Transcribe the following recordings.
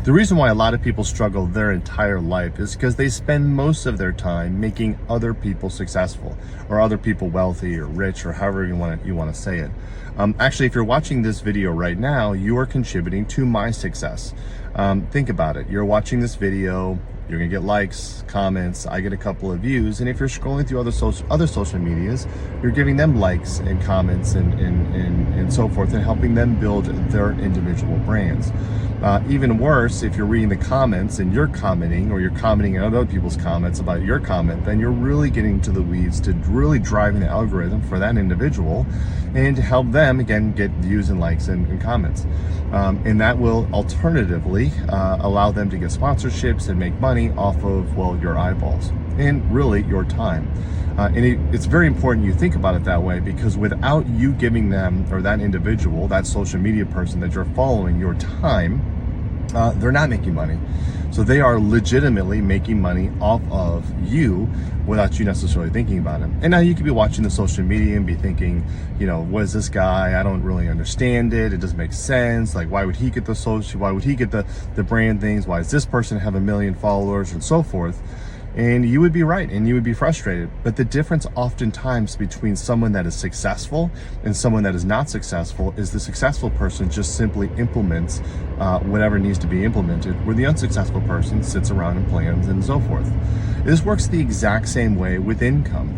The reason why a lot of people struggle their entire life is because they spend most of their time making other people successful, or other people wealthy or rich, or however you want to say it. Actually, if you're watching this video right now, you are contributing to my success. Think about it. You're watching this video, you're gonna get likes, comments, I get a couple of views, and if you're scrolling through other social medias, you're giving them likes and comments and so forth, and helping them build their individual brands. Even worse, if you're reading the comments and you're commenting, or you're commenting on other people's comments about your comment, then you're really getting into the weeds to really driving the algorithm for that individual, and to help them, again, get views and likes and comments. And that will alternatively allow them to get sponsorships and make money off of, well, your eyeballs and really your time. And it's very important you think about it that way, because without you giving them, or that individual, that social media person that you're following, your time, they're not making money. So they are legitimately making money off of you without you necessarily thinking about it. And now you could be watching the social media and be thinking, you know, what is this guy? I don't really understand it. It doesn't make sense. Like, why would he get the social? Why would he get the brand things? Why does this person have 1 million followers and so forth? And you would be right, and you would be frustrated. But the difference oftentimes between someone that is successful and someone that is not successful is the successful person just simply implements whatever needs to be implemented, where the unsuccessful person sits around and plans and so forth. This works the exact same way with income.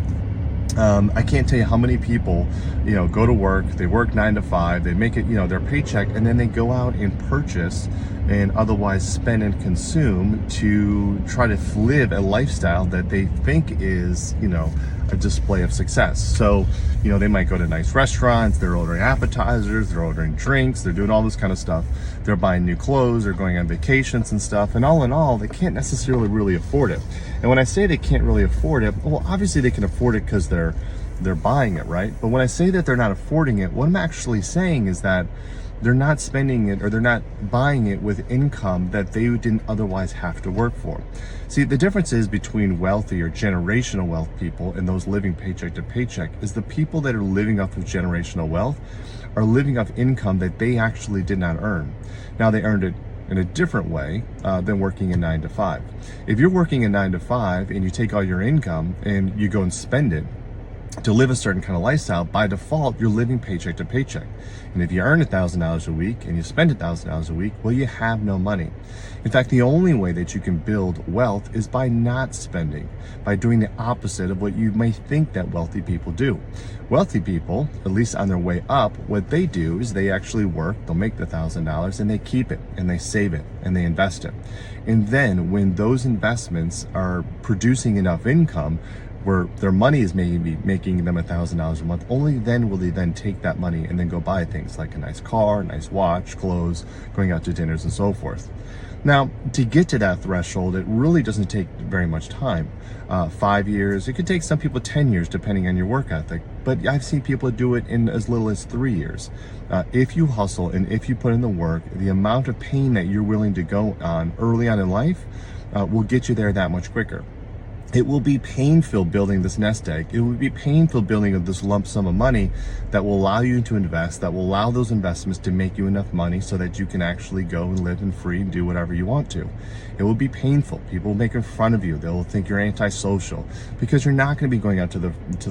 I can't tell you how many people, you know, go to work, they work 9 to 5, they make it, you know, their paycheck, and then they go out and purchase and otherwise spend and consume to try to live a lifestyle that they think is, you know, a display of success. So, you know, they might go to nice restaurants, they're ordering appetizers, they're ordering drinks, they're doing all this kind of stuff. They're buying new clothes, they're going on vacations and stuff. And all in all, they can't necessarily really afford it. And when I say they can't really afford it, well, obviously they can afford it because they're buying it, right? But when I say that they're not affording it, what I'm actually saying is that they're not spending it, or they're not buying it with income that they didn't otherwise have to work for. See, the difference is between wealthy or generational wealth people and those living paycheck to paycheck is the people that are living off of generational wealth are living off income that they actually did not earn. Now, they earned it in a different way than working a 9 to 5. If you're working a 9 to 5 and you take all your income and you go and spend it to live a certain kind of lifestyle, by default, you're living paycheck to paycheck. And if you earn $1,000 a week and you spend $1,000 a week, well, you have no money. In fact, the only way that you can build wealth is by not spending, by doing the opposite of what you may think that wealthy people do. Wealthy people, at least on their way up, what they do is they actually work, they'll make the $1,000 and they keep it and they save it and they invest it. And then when those investments are producing enough income, where their money is maybe making them $1,000 a month, only then will they then take that money and then go buy things like a nice car, nice watch, clothes, going out to dinners and so forth. Now, to get to that threshold, it really doesn't take very much time. 5 years, it could take some people 10 years depending on your work ethic, but I've seen people do it in as little as 3 years. If you hustle and if you put in the work, the amount of pain that you're willing to go on early on in life will get you there that much quicker. It will be painful building this nest egg. It will be painful building this lump sum of money that will allow you to invest, that will allow those investments to make you enough money so that you can actually go and live and free and do whatever you want to. It will be painful. People will make fun of you. They'll think you're antisocial because you're not going to be going out to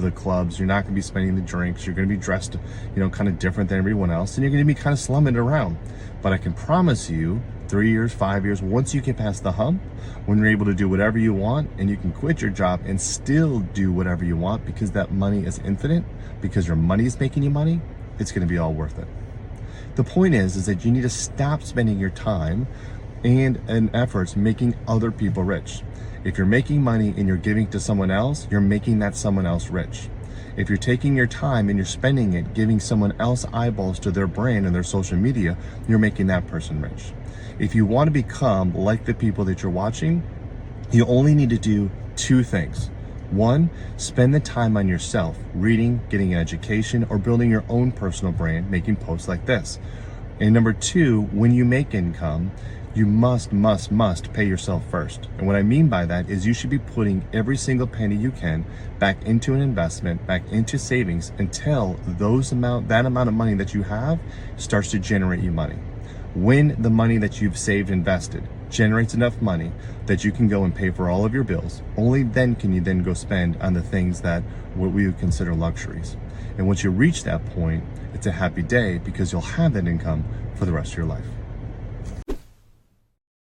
the clubs. You're not going to be spending the drinks. You're going to be dressed, you know, kind of different than everyone else, and you're going to be kind of slumming it around. But I can promise you, 3 years, 5 years, once you get past the hump, when you're able to do whatever you want and you can quit your job and still do whatever you want because that money is infinite, because your money is making you money, it's going to be all worth it. The point is that you need to stop spending your time and efforts making other people rich. If you're making money and you're giving to someone else, you're making that someone else rich. If you're taking your time and you're spending it giving someone else eyeballs to their brand and their social media, you're making that person rich. If you want to become like the people that you're watching, you only need to do 2 things. 1, spend the time on yourself, reading, getting an education, or building your own personal brand, making posts like this. And number 2, when you make income, you must pay yourself first. And what I mean by that is you should be putting every single penny you can back into an investment, back into savings until that amount of money that you have starts to generate you money. When the money that you've saved, invested, generates enough money that you can go and pay for all of your bills, only then can you then go spend on the things that what we would consider luxuries. And once you reach that point, it's a happy day because you'll have that income for the rest of your life.